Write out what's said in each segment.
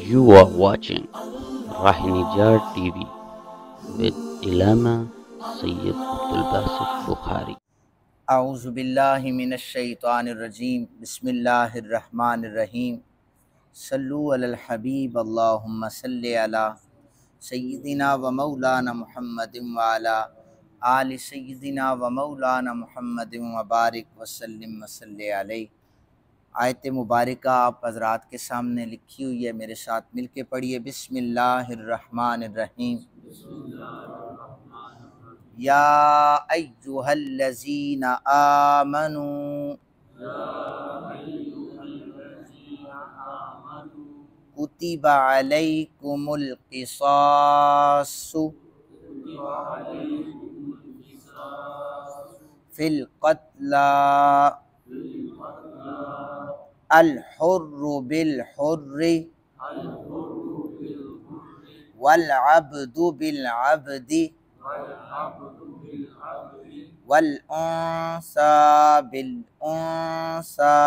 You are watching Rahinijar TV with Ilama Sayyid Abdul Basit Bukhari. اعوذ باللہ من الشیطان الرجیم بسم اللہ الرحمن الرحیم صلو علی الحبیب اللہم صلی علی سیدنا و مولانا محمد وعلی آل سیدنا و مولانا محمد وبارک وسلم وصلی علیہ۔ آیت مبارکہ آپ حضرات کے سامنے لکھی ہوئی ہے، میرے ساتھ مل کے پڑھیے۔ بسم اللہ الرحمن الرحیم۔ یا ایہا الذین آمنوا کتب علیکم القصاص فی القتلی الحر بالحر والعبد بالعبد والانثى بالانثى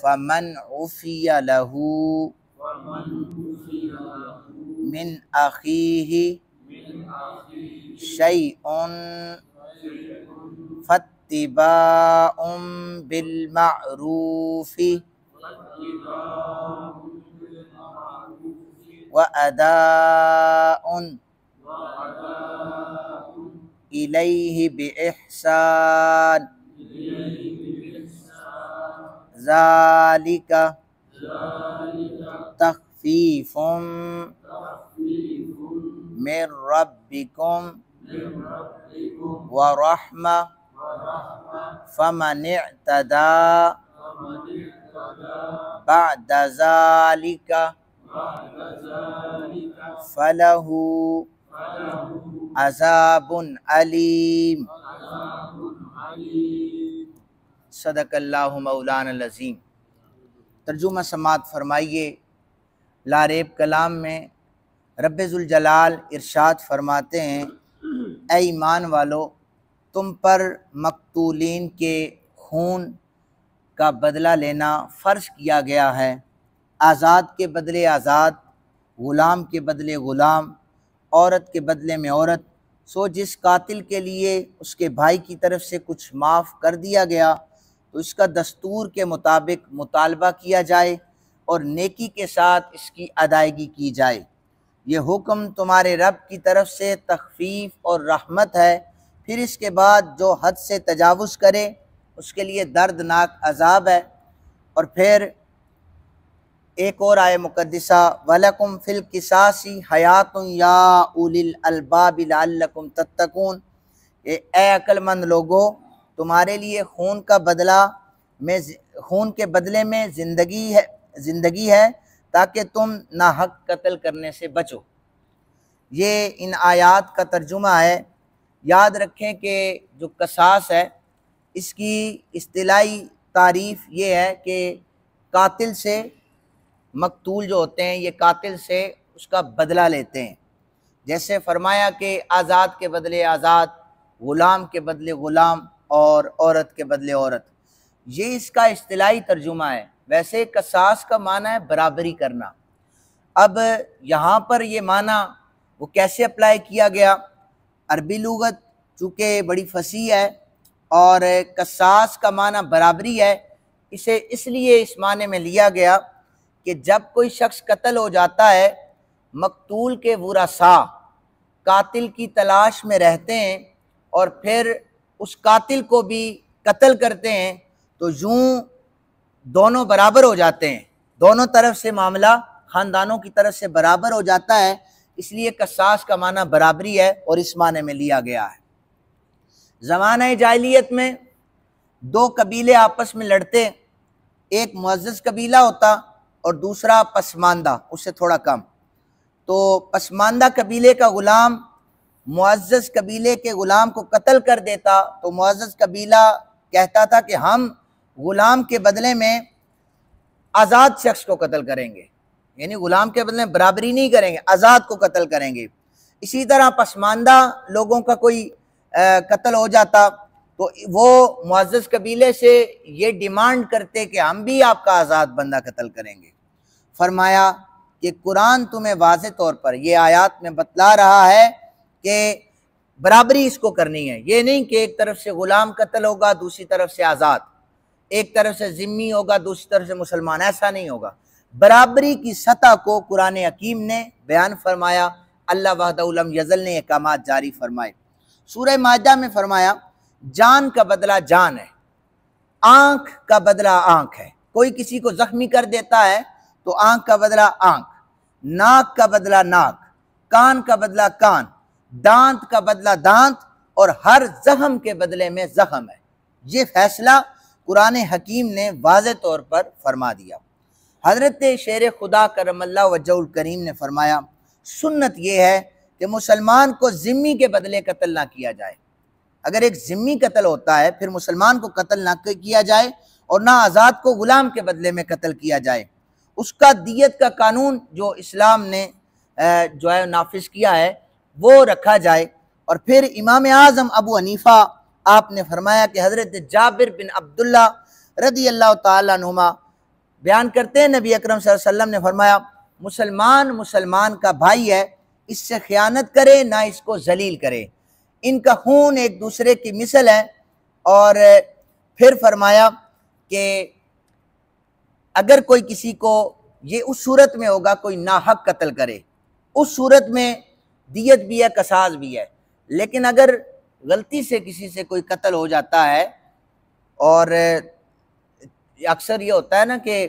فمن عفی له من اخیہ شیء فاتباع بالمعروف وَأَدَاءٌ إِلَيْهِ بِإِحْسَانٍ ذَلِكَ تخفیف من ربکم ورحمہ فمن اعتدى بعد ذلك فلہ عذاب علیم۔ صدق اللہ مولانا العظیم۔ ترجمہ سماعت فرمائیے۔ لاریب کلام میں رب ذوالجلال ارشاد فرماتے ہیں، اے ایمان والو، تم پر مقتولین کے خون کا بدلہ لینا فرض کیا گیا ہے، آزاد کے بدلے آزاد، غلام کے بدلے غلام، عورت کے بدلے میں عورت۔ سو جس قاتل کے لیے اس کے بھائی کی طرف سے کچھ معاف کر دیا گیا تو اس کا دستور کے مطابق مطالبہ کیا جائے اور نیکی کے ساتھ اس کی ادائیگی کی جائے۔ یہ حکم تمہارے رب کی طرف سے تخفیف اور رحمت ہے۔ پھر اس کے بعد جو حد سے تجاوز کرے اس کے لیے دردناک عذاب ہے۔ اور پھر ایک اور آیہ مقدسہ، وَلَكُمْ فِي الْقِصَاصِ حَيَاةٌ يَا أُولِي الْأَلْبَابِ لَعَلَّكُمْ تَتَّقُونَ۔ اے عقل مند لوگو، تمہارے لیے خون کے بدلے میں زندگی ہے تاکہ تم ناحق قتل کرنے سے بچو۔ یہ ان آیات کا ترجمہ ہے۔ یاد رکھیں کہ جو قصاص ہے اس کی اصطلاحی تعریف یہ ہے کہ قاتل سے، مقتول جو ہوتے ہیں یہ قاتل سے اس کا بدلہ لیتے ہیں۔ جیسے فرمایا کہ آزاد کے بدلے آزاد، غلام کے بدلے غلام اور عورت کے بدلے عورت۔ یہ اس کا اصطلاحی ترجمہ ہے۔ ویسے قصاص کا معنی ہے برابری کرنا۔ اب یہاں پر یہ معنی وہ کیسے اپلائی کیا گیا؟ عربی لغت چونکہ بڑی فصیح ہے اور قصاص کا معنی برابری ہے، اسے اس لیے اس معنی میں لیا گیا کہ جب کوئی شخص قتل ہو جاتا ہے، مقتول کے ورثاء قاتل کی تلاش میں رہتے ہیں اور پھر اس قاتل کو بھی قتل کرتے ہیں، تو یوں دونوں برابر ہو جاتے ہیں، دونوں طرف سے معاملہ خاندانوں کی طرف سے برابر ہو جاتا ہے۔ اس لیے قصاص کا معنی برابری ہے اور اس معنی میں لیا گیا ہے۔ زمانہ جاہلیت میں دو قبیلے آپس میں لڑتے، ایک معزز قبیلہ ہوتا اور دوسرا پسماندہ، اس سے تھوڑا کم۔ تو پسماندہ قبیلے کا غلام معزز قبیلے کے غلام کو قتل کر دیتا تو معزز قبیلہ کہتا تھا کہ ہم غلام کے بدلے میں آزاد شخص کو قتل کریں گے، یعنی غلام کے بدلے میں برابری نہیں کریں گے، آزاد کو قتل کریں گے۔ اسی طرح پسماندہ لوگوں کا کوئی قتل ہو جاتا تو وہ معزز قبیلے سے یہ ڈیمانڈ کرتے کہ ہم بھی آپ کا آزاد بندہ قتل کریں گے۔ فرمایا کہ قرآن تمہیں واضح طور پر یہ آیات میں بتلا رہا ہے کہ برابری اس کو کرنی ہے، یہ نہیں کہ ایک طرف سے غلام قتل ہوگا دوسری طرف سے آزاد، ایک طرف سے ذمی ہوگا دوسری طرف سے مسلمان، ایسا نہیں ہوگا۔ برابری کی سطح کو قرآن حکیم نے بیان فرمایا، اللہ وحدہ لم یزل نے احکامات جاری فرمائے۔ سورہ مائدہ میں فرمایا جان کا بدلہ جان ہے، آنکھ کا بدلہ آنکھ ہے، کوئی کسی کو زخمی کر دیتا ہے تو آنکھ کا بدلہ آنکھ، ناک کا بدلہ ناک، کان کا بدلہ کان، دانت کا بدلہ دانت، اور ہر زخم کے بدلے میں زخم ہے۔ یہ فیصلہ قرآن حکیم نے واضح طور پر فرما دیا۔ حضرت شیر خدا کرم اللہ وجہ الکریم نے فرمایا سنت یہ ہے کہ مسلمان کو ذمی کے بدلے قتل نہ کیا جائے۔ اگر ایک ذمی قتل ہوتا ہے پھر مسلمان کو قتل نہ کیا جائے اور نہ آزاد کو غلام کے بدلے میں قتل کیا جائے۔ اس کا دیت کا قانون جو اسلام نے جو ہے نافذ کیا ہے وہ رکھا جائے۔ اور پھر امام اعظم ابو حنیفہ آپ نے فرمایا کہ حضرت جابر بن عبداللہ رضی اللہ تعالیٰ عنہما بیان کرتے ہیں نبی اکرم صلی اللہ علیہ وسلم نے فرمایا مسلمان کا بھائی ہے، اس سے خیانت کرے نہ اس کو ذلیل کرے، ان کا خون ایک دوسرے کی مثل ہے۔ اور پھر فرمایا کہ اگر کوئی کسی کو یہ اس صورت میں ہوگا کوئی ناحق قتل کرے، اس صورت میں دیت بھی ہے قصاص بھی ہے، لیکن اگر غلطی سے کسی سے کوئی قتل ہو جاتا ہے، اور اکثر یہ ہوتا ہے نا کہ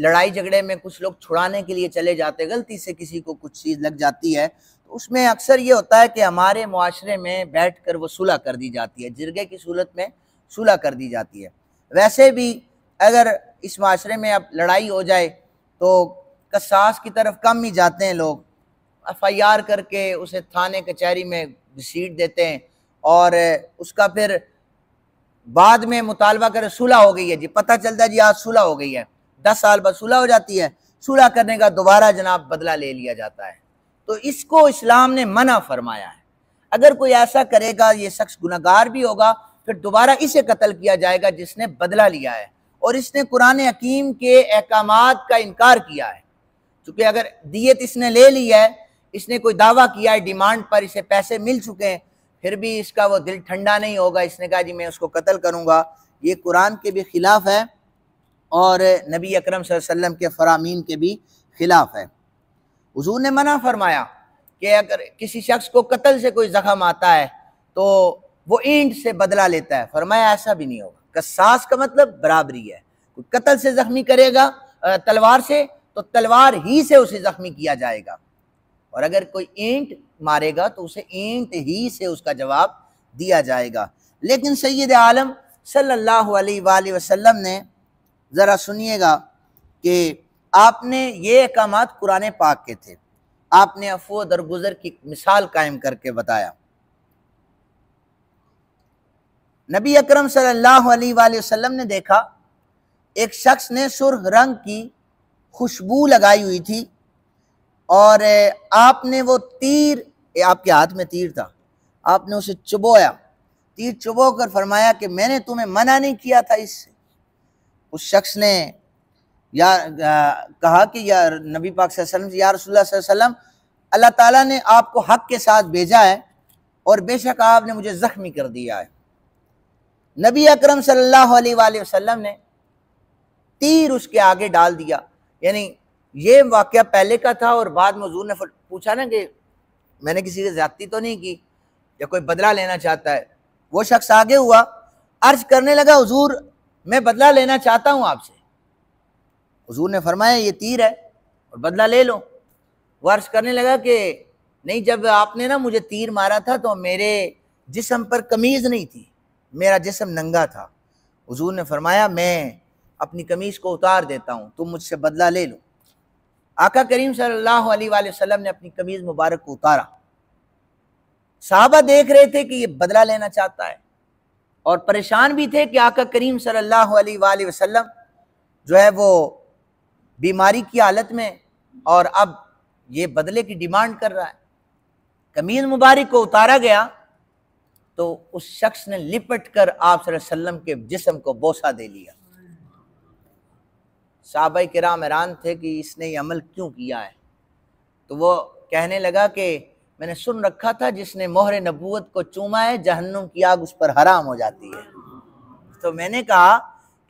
لڑائی جھگڑے میں کچھ لوگ چھڑانے کے لیے چلے جاتے، غلطی سے کسی کو کچھ چیز لگ جاتی ہے تو اس میں اکثر یہ ہوتا ہے کہ ہمارے معاشرے میں بیٹھ کر وہ صلح کر دی جاتی ہے، جرگے کی صورت میں صلح کر دی جاتی ہے۔ ویسے بھی اگر اس معاشرے میں اب لڑائی ہو جائے تو قصاص کی طرف کم ہی جاتے ہیں لوگ، ایف آئی آر کر کے اسے تھانے کچہری میں گھسیٹ دیتے ہیں، اور اس کا پھر بعد میں مطالبہ کرے صلح ہو گئی ہے جی، پتہ چلتا ہے جی آج صلح ہو گئی ہے، 10 سال بعد صلح ہو جاتی ہے، صلح کرنے کا دوبارہ جناب بدلہ لے لیا جاتا ہے۔ تو اس کو اسلام نے منع فرمایا ہے، اگر کوئی ایسا کرے گا یہ شخص گنہگار بھی ہوگا، پھر دوبارہ اسے قتل کیا جائے گا جس نے بدلہ لیا ہے، اور اس نے قرآن حکیم کے احکامات کا انکار کیا ہے۔ چونکہ اگر دیت اس نے لے لی ہے، اس نے کوئی دعویٰ کیا ہے ڈیمانڈ پر، اسے پیسے مل چکے ہیں، پھر بھی اس کا وہ دل ٹھنڈا نہیں ہوگا، اس نے کہا جی میں اس کو قتل کروں گا، یہ قرآن کے بھی خلاف ہے اور نبی اکرم صلی اللہ علیہ وسلم کے فرامین کے بھی خلاف ہے۔ حضور نے منع فرمایا کہ اگر کسی شخص کو قتل سے کوئی زخم آتا ہے تو وہ اینٹ سے بدلہ لیتا ہے، فرمایا ایسا بھی نہیں ہوگا۔ قصاص کا مطلب برابری ہے، کوئی قتل سے زخمی کرے گا تلوار سے تو تلوار ہی سے اسے زخمی کیا جائے گا، اور اگر کوئی اینٹ مارے گا تو اسے اینٹ ہی سے اس کا جواب دیا جائے گا۔ لیکن سید عالم صلی اللہ علیہ وآلہ وسلم نے ذرا سنیے گا کہ آپ نے یہ احکامات قرآن پاک کے تھے، آپ نے عفو و درگزر کی مثال قائم کر کے بتایا۔ نبی اکرم صلی اللہ علیہ وآلہ وسلم نے دیکھا ایک شخص نے سرخ رنگ کی خوشبو لگائی ہوئی تھی، اور آپ نے وہ تیر، آپ کے ہاتھ میں تیر تھا، آپ نے اسے چبویا، تیر چبو کر فرمایا کہ میں نے تمہیں منع نہیں کیا تھا اس سے۔ اس شخص نے کہا کہ یا نبی پاک صلی اللہ علیہ وسلم، یا رسول اللہ صلی اللہ علیہ وسلم، اللہ تعالیٰ نے آپ کو حق کے ساتھ بھیجا ہے اور بے شک آپ نے مجھے زخمی کر دیا ہے۔ نبی اکرم صلی اللہ علیہ وآلہ وسلم نے تیر اس کے آگے ڈال دیا، یعنی یہ واقعہ پہلے کا تھا، اور بعد میں حضور نے پوچھا نا کہ میں نے کسی کی زیادتی تو نہیں کی یا کوئی بدلہ لینا چاہتا ہے، وہ شخص آگے ہوا، عرض کرنے لگا حضور میں بدلہ لینا چاہتا ہوں آپ سے۔ حضور نے فرمایا یہ تیر ہے اور بدلہ لے لو۔ وہ عرض کرنے لگا کہ نہیں، جب آپ نے نا مجھے تیر مارا تھا تو میرے جسم پر قمیض نہیں تھی، میرا جسم ننگا تھا۔ حضور نے فرمایا میں اپنی قمیض کو اتار دیتا ہوں، تم مجھ سے بدلہ لے لو۔ آقا کریم صلی اللہ علیہ وآلہ وسلم نے اپنی قمیض مبارک کو اتارا، صحابہ دیکھ رہے تھے کہ یہ بدلہ لینا چاہتا ہے، اور پریشان بھی تھے کہ آقا کریم صلی اللہ علیہ وآلہ وسلم جو ہے وہ بیماری کی حالت میں اور اب یہ بدلے کی ڈیمانڈ کر رہا ہے۔ قمیض مبارک کو اتارا گیا، تو اس شخص نے لپٹ کر آپ صلی اللہ علیہ وسلم کے جسم کو بوسہ دے لیا۔ صحابہ کرام حیران تھے کہ اس نے یہ عمل کیوں کیا ہے، تو وہ کہنے لگا کہ میں نے سن رکھا تھا جس نے مہر نبوت کو چوما ہے جہنم کی آگ اس پر حرام ہو جاتی ہے، تو میں نے کہا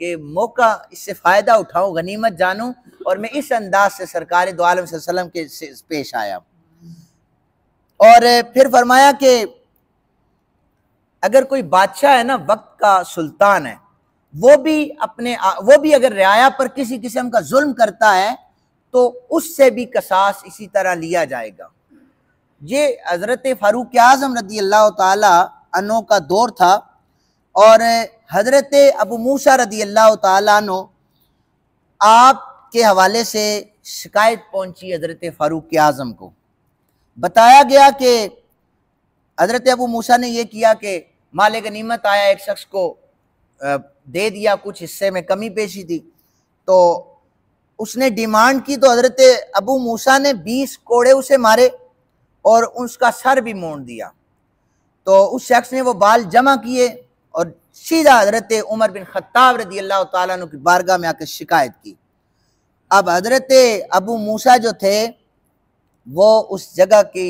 کہ موقع اس سے فائدہ اٹھاؤں، غنیمت جانوں، اور میں اس انداز سے سرکار دو عالم صلی اللہ علیہ وسلم کے پیش آیا۔ اور پھر فرمایا کہ اگر کوئی بادشاہ ہے نا، وقت کا سلطان ہے، وہ بھی اگر رعایا پر کسی قسم کا ظلم کرتا ہے تو اس سے بھی قصاص اسی طرح لیا جائے گا۔ یہ حضرت فاروق اعظم رضی اللہ تعالی عنہ کا دور تھا، اور حضرت ابو موسیٰ رضی اللہ تعالیٰ عنہ آپ کے حوالے سے شکایت پہنچی حضرت فاروق اعظم کو۔ بتایا گیا کہ حضرت ابو موسیٰ نے یہ کیا کہ مال غنیمت آیا، ایک شخص کو دے دیا، کچھ حصے میں کمی پیشی تھی، تو اس نے ڈیمانڈ کی، تو حضرت ابو موسیٰ نے 20 کوڑے اسے مارے اور اس کا سر بھی مونڈ دیا۔ تو اس شخص نے وہ بال جمع کیے اور سیدھا حضرت عمر بن خطاب رضی اللہ تعالیٰ عنہ کی بارگاہ میں آ کے شکایت کی۔ اب حضرت ابو موسیٰ جو تھے وہ اس جگہ کی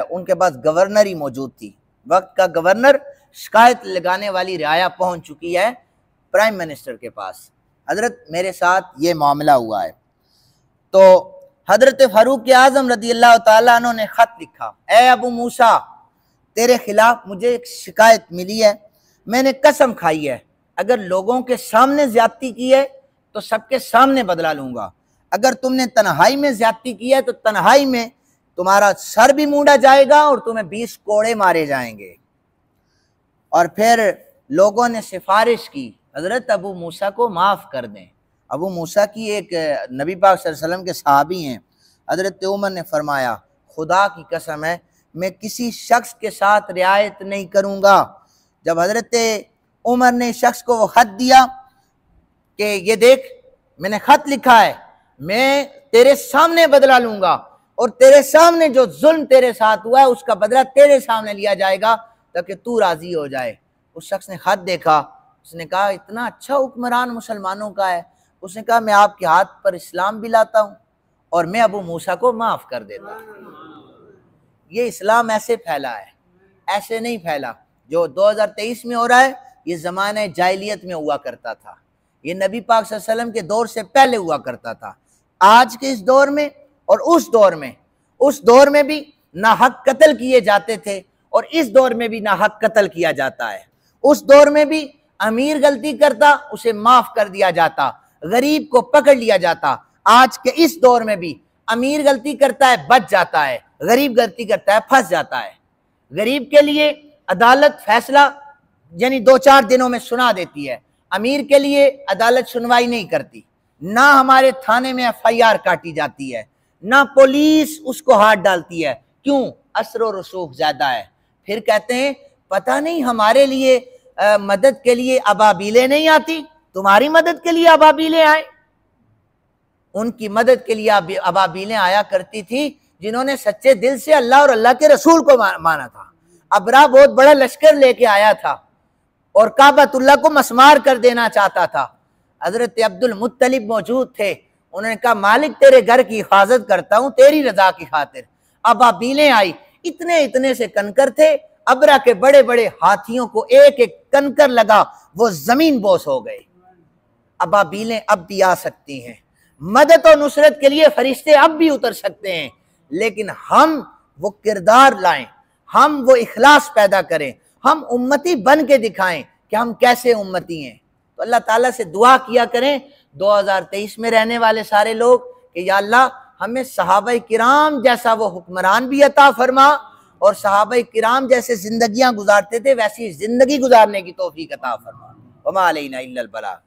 ان کے پاس گورنر ہی موجود تھی، وقت کا گورنر، شکایت لگانے والی رعایا پہنچ چکی ہے پرائم منسٹر کے پاس، حضرت میرے ساتھ یہ معاملہ ہوا ہے۔ تو حضرت فاروق اعظم رضی اللہ تعالیٰ عنہ نے خط لکھا، اے ابو موسیٰ، تیرے خلاف مجھے ایک شکایت ملی ہے، میں نے قسم کھائی ہے اگر لوگوں کے سامنے زیادتی کی ہے تو سب کے سامنے بدلہ لوں گا، اگر تم نے تنہائی میں زیادتی کی ہے تو تنہائی میں تمہارا سر بھی مونڈا جائے گا اور تمہیں 20 کوڑے مارے جائیں گے۔ اور پھر لوگوں نے سفارش کی حضرت ابو موسیٰ کو معاف کر دیں۔ ابو موسیٰ کی ایک نبی پاک صلی اللہ علیہ وسلم کے صحابی ہیں، حضرت عمر نے فرمایا خدا کی قسم ہے میں کسی شخص کے ساتھ رعایت نہیں کروں گا۔ جب حضرت عمر نے شخص کو وہ خط دیا کہ یہ دیکھ میں نے خط لکھا ہے، میں تیرے سامنے بدلہ لوں گا اور تیرے سامنے جو ظلم تیرے ساتھ ہوا ہے اس کا بدلہ تیرے سامنے لیا جائے گا تاکہ تو راضی ہو جائے۔ اس شخص نے خط دیکھا، اس نے کہا اتنا اچھا حکمران مسلمانوں کا ہے، اس نے کہا میں آپ کے ہاتھ پر اسلام بھی لاتا ہوں اور میں ابو موسیٰ کو معاف کر دیتا ہوں۔ یہ اسلام ایسے پھیلا ہے، ایسے نہیں پھیلا جو 2023 میں ہو رہا ہے، یہ زمانہ جاہلیت میں ہوا کرتا تھا، یہ نبی پاک صلی اللہ علیہ وسلم کے دور سے پہلے ہوا کرتا تھا۔ آج کے اس دور میں اور اس دور میں بھی ناحق قتل کیے جاتے تھے اور اس دور میں بھی ناحق قتل کیا جاتا ہے۔ اس دور میں بھی امیر غلطی کرتا اسے معاف کر دیا جاتا، غریب کو پکڑ لیا جاتا۔ آج کے اس دور میں بھی امیر غلطی کرتا ہے بچ جاتا ہے، غریب غلطی کرتا ہے پھنس جاتا ہے۔ غریب کے لیے عدالت فیصلہ یعنی 2-4 دنوں میں سنا دیتی ہے، امیر کے لیے عدالت سنوائی نہیں کرتی، نہ ہمارے تھانے میں FIR کاٹی جاتی ہے، نہ پولیس اس کو ہاتھ ڈالتی ہے، کیوں؟ اثر و رسوخ زیادہ ہے۔ پھر کہتے ہیں پتہ نہیں ہمارے لیے مدد کے لیے ابابیلیں نہیں آتی، تمہاری مدد کے لیے ابابیلیں آئیں۔ ان کی مدد کے لیے ابابیلیں آیا کرتی تھی جنہوں نے سچے دل سے اللہ اور اللہ کے رسول کو مانا تھا۔ ابرا بہت بڑا لشکر لے کے آیا تھا اور کعبۃ اللہ کو مسمار کر دینا چاہتا تھا۔ حضرت عبد المطلب موجود تھے، انہوں نے کہا مالک تیرے گھر کی حفاظت کرتا ہوں تیری رضا کی خاطر۔ ابابیلیں آئی، اتنے سے کنکر تھے، ابرا کے بڑے بڑے ہاتھیوں کو ایک ایک کنکر لگا، وہ زمین بوس ہو گئے۔ ابابیلیں اب بھی آ سکتی ہیں، مدد و نصرت کے لیے فرشتے اب بھی اتر سکتے ہیں، لیکن ہم وہ کردار لائیں، ہم وہ اخلاص پیدا کریں، ہم امتی بن کے دکھائیں کہ ہم کیسے امتی ہیں۔ تو اللہ تعالیٰ سے دعا کیا کریں 2023 میں رہنے والے سارے لوگ کہ یا اللہ ہمیں صحابہ کرام جیسا وہ حکمران بھی عطا فرما اور صحابہ کرام جیسے زندگیاں گزارتے تھے ویسی زندگی گزارنے کی توفیق عطا فرما۔ وما علینا الا البلاغ۔